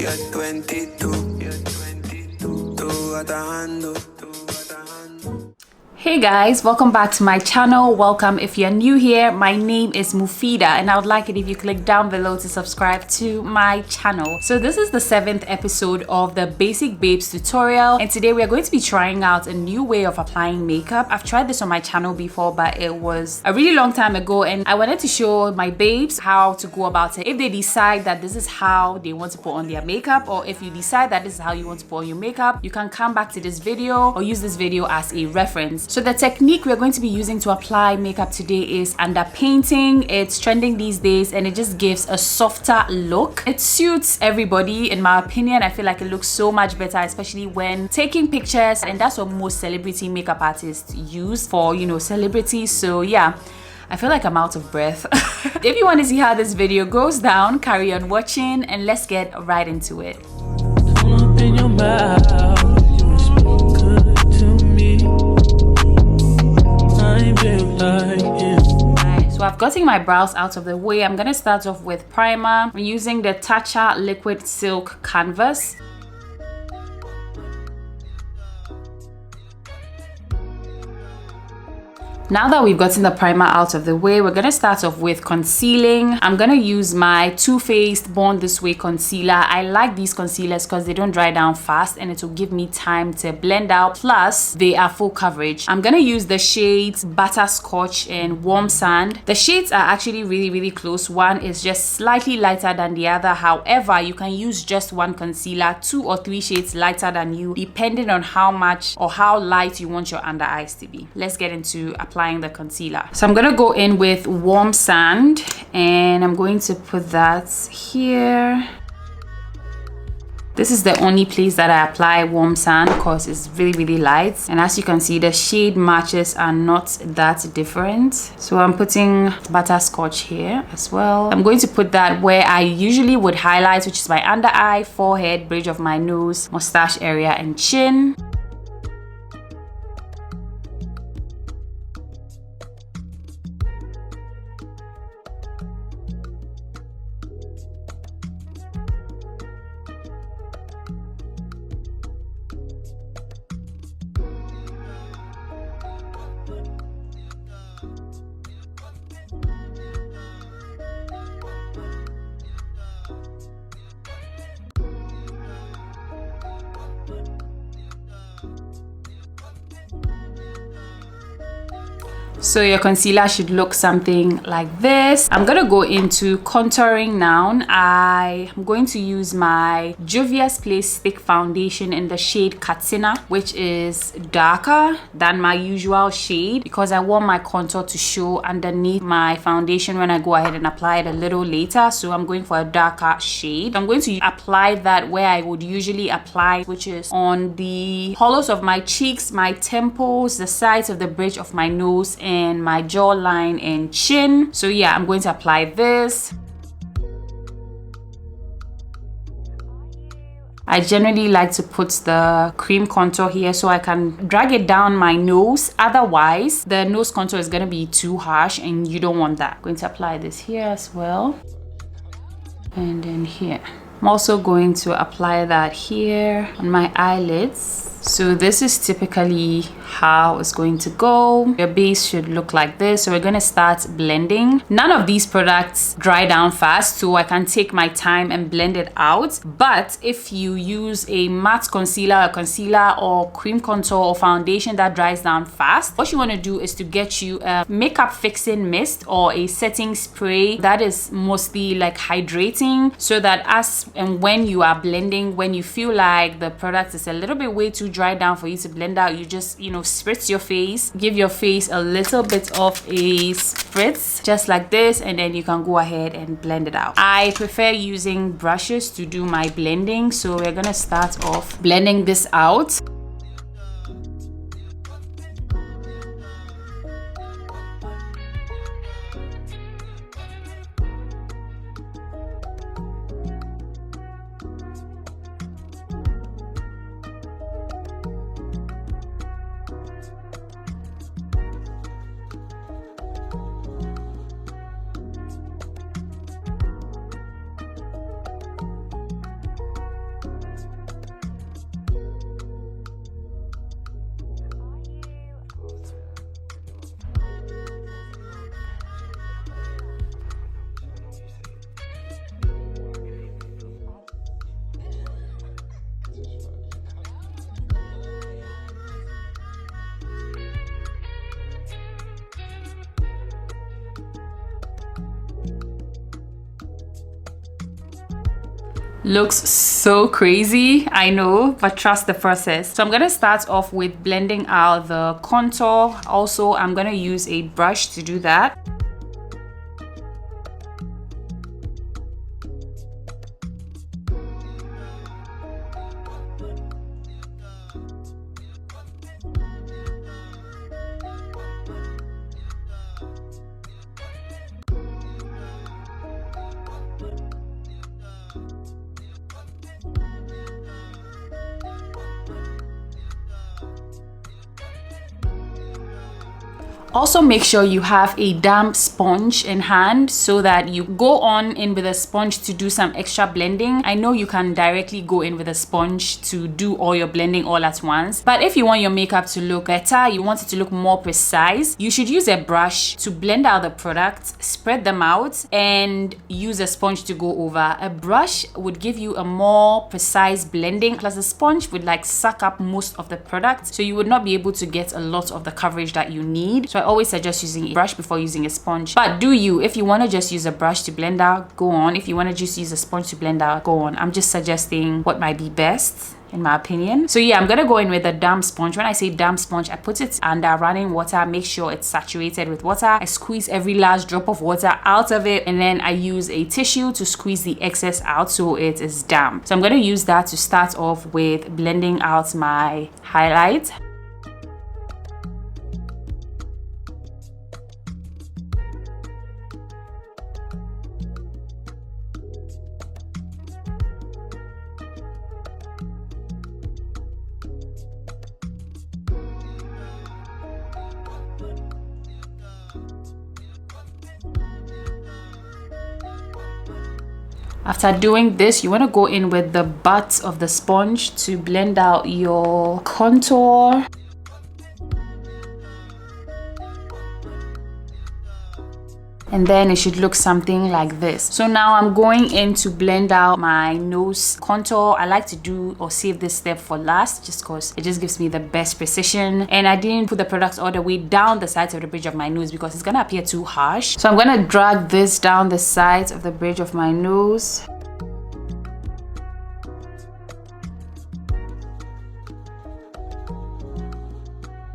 You're 22. Tú atajando. Hey guys, welcome back to my channel. Welcome if you're new here. My name is Muphidaht and I would like it if you click down below to subscribe to my channel. So this is the 7th episode of the Basic Babes tutorial, and today we are going to be trying out a new way of applying makeup. I've tried this on my channel before, but it was a really long time ago, and I wanted to show my babes how to go about it if they decide that this is how they want to put on their makeup, or if you decide that this is how you want to put on your makeup, you can come back to this video or use this video as a reference. So the technique we're going to be using to apply makeup today is underpainting. It's trending these days and it just gives a softer look. It suits everybody, in my opinion. I feel like it looks so much better, especially when taking pictures, and that's what most celebrity makeup artists use for, you know, celebrities. So yeah, I feel like I'm out of breath. If you want to see how this video goes down, carry on watching and let's get right into it. In your mouth, so I've gotten my brows out of the way. I'm gonna start off with primer. I'm using the Tatcha Liquid Silk Canvas. Now that we've gotten the primer out of the way, we're gonna start off with concealing. I'm gonna use my Too Faced Born This Way concealer. I like these concealers because they don't dry down fast and it will give me time to blend out, plus they are full coverage. I'm gonna use the shades Butterscotch and Warm Sand. The shades are actually really close. One is just slightly lighter than the other. However, you can use just one concealer, 2 or 3 shades lighter than you, depending on how much or how light you want your under eyes to be. Let's get into applying the concealer. So I'm gonna go in with Warm Sand and I'm going to put that here. This is the only place that I apply Warm Sand because it's really light, and as you can see, the shade matches are not that different. So I'm putting Butterscotch here as well. I'm going to put that where I usually would highlight, which is my under eye, forehead, bridge of my nose, mustache area and chin. So your concealer should look something like this. I'm gonna go into contouring now. I'm going to use my Juvia's Place Stick Foundation in the shade Katina, which is darker than my usual shade because I want my contour to show underneath my foundation when I go ahead and apply it a little later. So I'm going for a darker shade. I'm going to apply that where I would usually apply, which is on the hollows of my cheeks, my temples, the sides of the bridge of my nose, and my jawline and chin. So yeah, I'm going to apply this. I generally like to put the cream contour here so I can drag it down my nose. Otherwise, the nose contour is going to be too harsh and you don't want that. I'm going to apply this here as well. And then here. I'm also going to apply that here on my eyelids. So this is typically how it's going to go. Your base should look like this. So we're going to start blending. None of these products dry down fast, so I can take my time and blend it out. But if you use a matte concealer or cream contour or foundation that dries down fast, what you want to do is to get you a makeup fixing mist or a setting spray that is mostly like hydrating, so that as and when you are blending, when you feel like the product is a little bit way too dry down for you to blend out, you just, you know, spritz your face, give your face a little bit of a spritz just like this, and then you can go ahead and blend it out. I prefer using brushes to do my blending, so we're gonna start off blending this out. Looks so crazy, I know, but trust the process. So I'm gonna start off with blending out the contour. Also, I'm gonna use a brush to do that. Also, make sure you have a damp sponge in hand so that you go on in with a sponge to do some extra blending. I know you can directly go in with a sponge to do all your blending all at once, but if you want your makeup to look better, you want it to look more precise, you should use a brush to blend out the products, spread them out, and use a sponge to go over. A brush would give you a more precise blending, plus a sponge would like suck up most of the product, so you would not be able to get a lot of the coverage that you need. So I always suggest using a brush before using a sponge. But do you, if you want to just use a brush to blend out, go on. If you want to just use a sponge to blend out, go on. I'm just suggesting what might be best in my opinion. So yeah, I'm gonna go in with a damp sponge. When I say damp sponge, I put it under running water, make sure it's saturated with water. I squeeze every last drop of water out of it, and then I use a tissue to squeeze the excess out so it is damp. So I'm gonna use that to start off with blending out my highlight. After doing this, you want to go in with the butt of the sponge to blend out your contour. And then it should look something like this. So now I'm going in to blend out my nose contour. I like to do or save this step for last just because it just gives me the best precision. And I didn't put the products all the way down the sides of the bridge of my nose because it's gonna appear too harsh. So I'm gonna drag this down the sides of the bridge of my nose.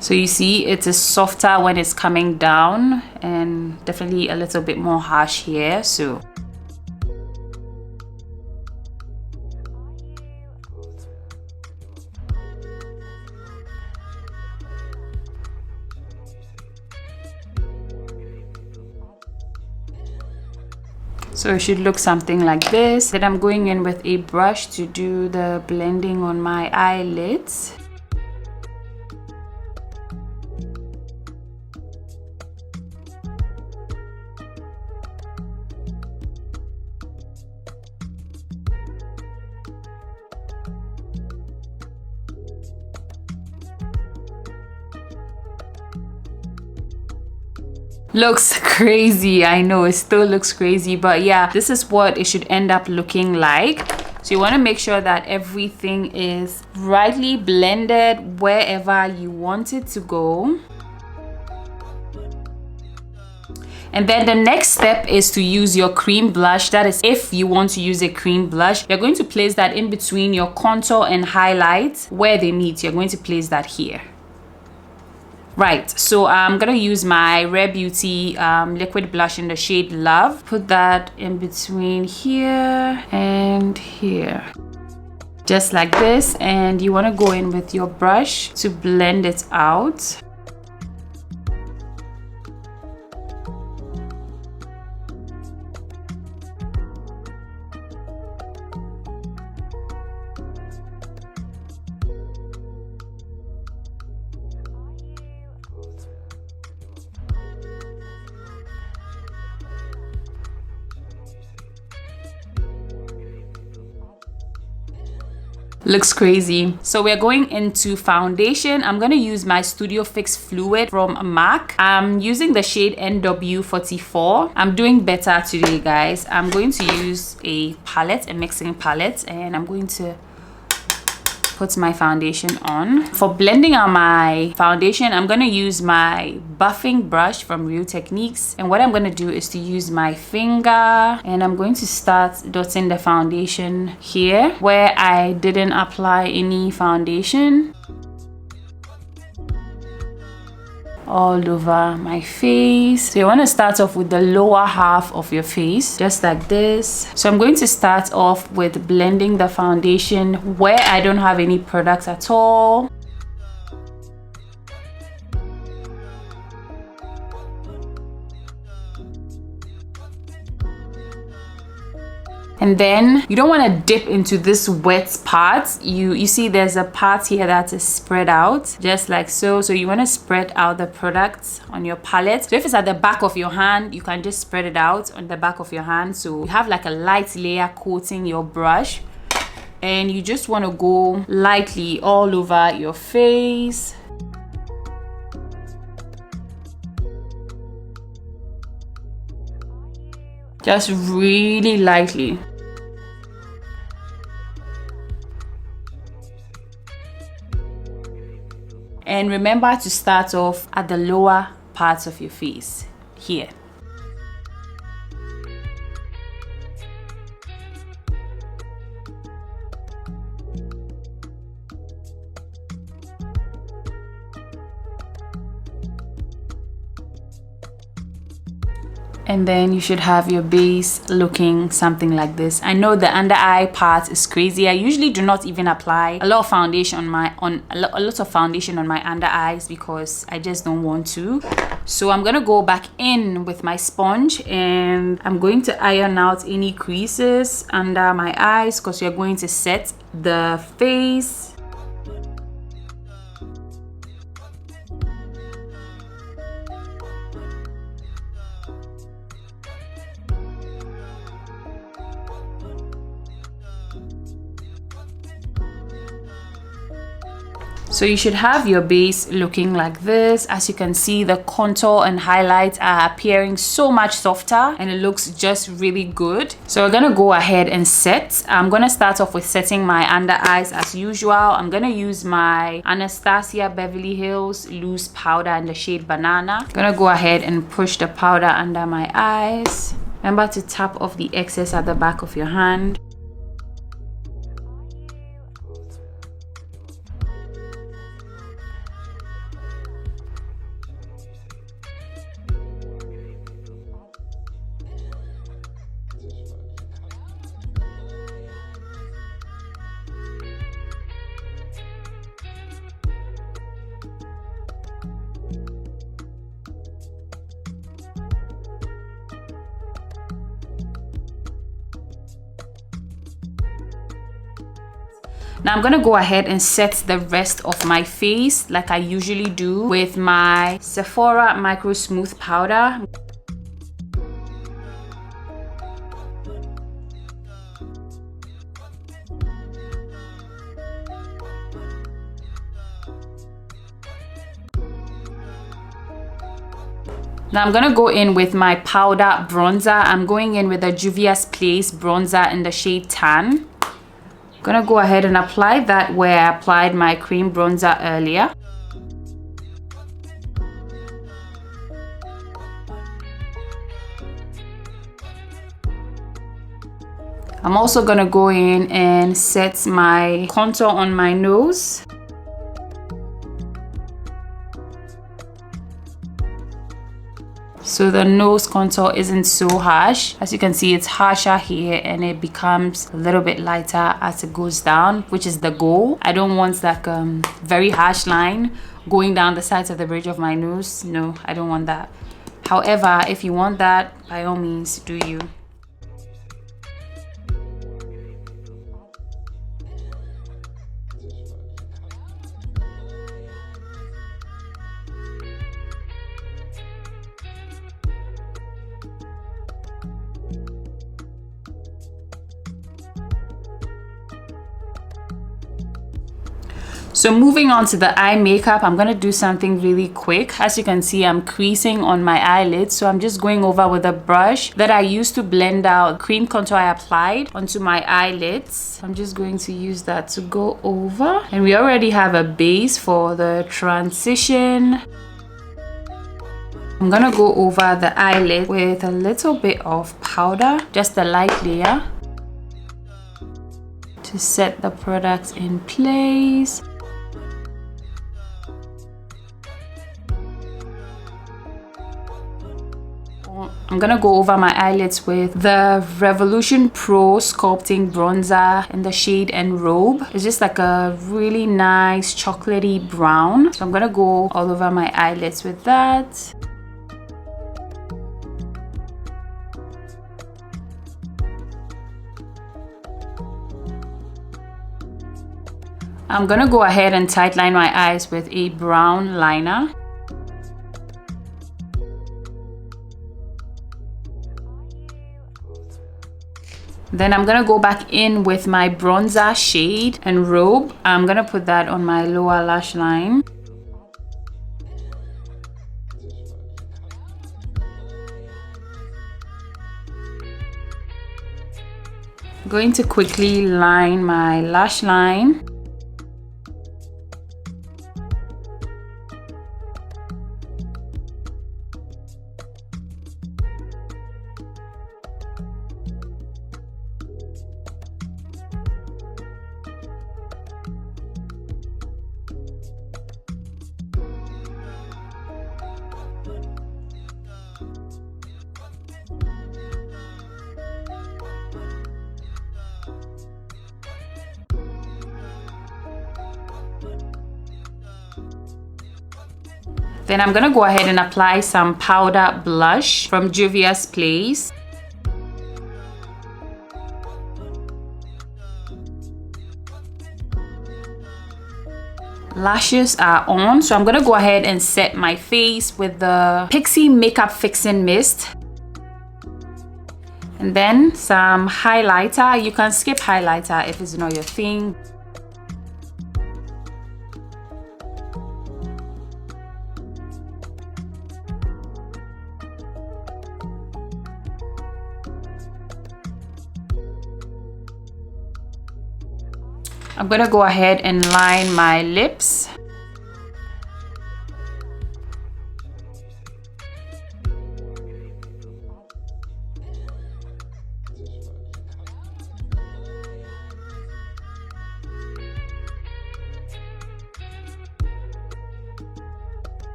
So you see it is softer when it's coming down and definitely a little bit more harsh here. So it should look something like this. Then I'm going in with a brush to do the blending on my eyelids. Looks crazy, I know it still looks crazy, but yeah, this is what it should end up looking like. So you want to make sure that everything is rightly blended wherever you want it to go. And then the next step is to use your cream blush. That is, if you want to use a cream blush, you're going to place that in between your contour and highlight where they meet. You're going to place that here. Right, so I'm gonna use my Rare Beauty liquid blush in the shade Love. Put that in between here and here. Just like this, and you wanna go in with your brush to blend it out. Looks crazy. So we're going into foundation. I'm going to use my Studio Fix Fluid from MAC. I'm using the shade NW44. I'm doing better today, guys. I'm going to use a palette, a mixing palette, and I'm going to put my foundation on. For blending out my foundation, I'm going to use my buffing brush from Real Techniques. And what I'm going to do is to use my finger, and I'm going to start dotting the foundation here where I didn't apply any foundation. All over my face. So you want to start off with the lower half of your face, just like this. So I'm going to start off with blending the foundation where I don't have any products at all. And then you don't want to dip into this wet part. You see there's a part here that is spread out, just like so. So you want to spread out the product on your palette. So if it's at the back of your hand, you can just spread it out on the back of your hand. So you have like a light layer coating your brush. And you just want to go lightly all over your face. Just really lightly. And remember to start off at the lower parts of your face, here. And then you should have your base looking something like this. I know the under eye part is crazy. I usually do not even apply a lot of foundation on my a lot of foundation on my under eyes because I just don't want to. So I'm gonna go back in with my sponge and I'm going to iron out any creases under my eyes because you're going to set the face. So you should have your base looking like this. As you can see, the contour and highlights are appearing so much softer and it looks just really good. So we're gonna go ahead and set. I'm gonna start off with setting my under eyes as usual. I'm gonna use my Anastasia Beverly Hills loose powder in the shade Banana. I'm gonna go ahead and push the powder under my eyes. Remember to tap off the excess at the back of your hand. Now I'm gonna go ahead and set the rest of my face like I usually do with my Sephora Micro Smooth Powder. Now I'm gonna go in with my powder bronzer. I'm going in with the Juvia's Place bronzer in the shade Tan. Gonna go ahead and apply that where I applied my cream bronzer earlier. I'm also gonna go in and set my contour on my nose. So the nose contour isn't so harsh. As you can see, it's harsher here and it becomes a little bit lighter as it goes down, which is the goal. I don't want like very harsh line going down the sides of the bridge of my nose. No, I don't want that. However, if you want that, by all means, do you. So moving on to the eye makeup, I'm gonna do something really quick. As you can see, I'm creasing on my eyelids, so I'm just going over with a brush that I used to blend out cream contour I applied onto my eyelids. I'm just going to use that to go over, and we already have a base for the transition. I'm gonna go over the eyelid with a little bit of powder, just a light layer, to set the product in place. I'm gonna go over my eyelids with the Revolution Pro Sculpting Bronzer in the shade Enrobe. It's just like a really nice chocolatey brown. So I'm gonna go all over my eyelids with that. I'm gonna go ahead and tightline my eyes with a brown liner. Then I'm gonna go back in with my bronzer shade Enrobe. I'm gonna put that on my lower lash line. I'm going to quickly line my lash line. Then I'm gonna go ahead and apply some powder blush from Juvia's Place. Lashes are on, so I'm gonna go ahead and set my face with the Pixie Makeup Fixing Mist. And then some highlighter. You can skip highlighter if it's not your thing. I'm gonna go ahead and line my lips.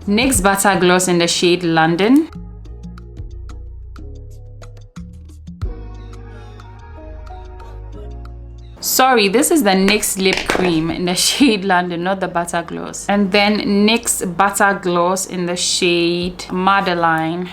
NYX Butter Gloss in the shade London. Sorry, this is the NYX Lip Cream in the shade London, not the Butter Gloss. And then NYX Butter Gloss in the shade Madeline.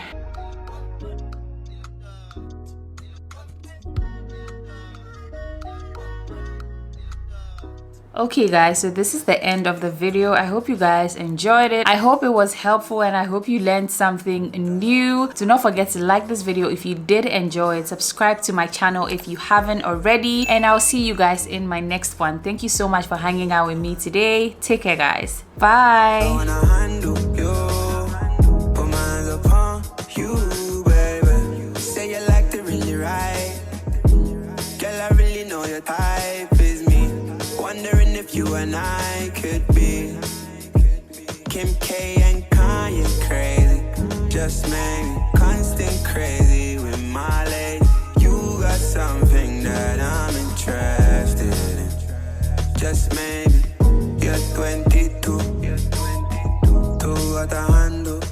Okay guys, so this is the end of the video. I hope you guys enjoyed it. I hope it was helpful and I hope you learned something new. Do not forget to like this video if you did enjoy it. Subscribe to my channel if you haven't already. And I'll see you guys in my next one. Thank you so much for hanging out with me today. Take care guys. Bye. You and I could be Kim K and Kanye crazy. Just maybe constant crazy with Male. You got something that I'm interested in. Just maybe you're 22. Tú got a handle.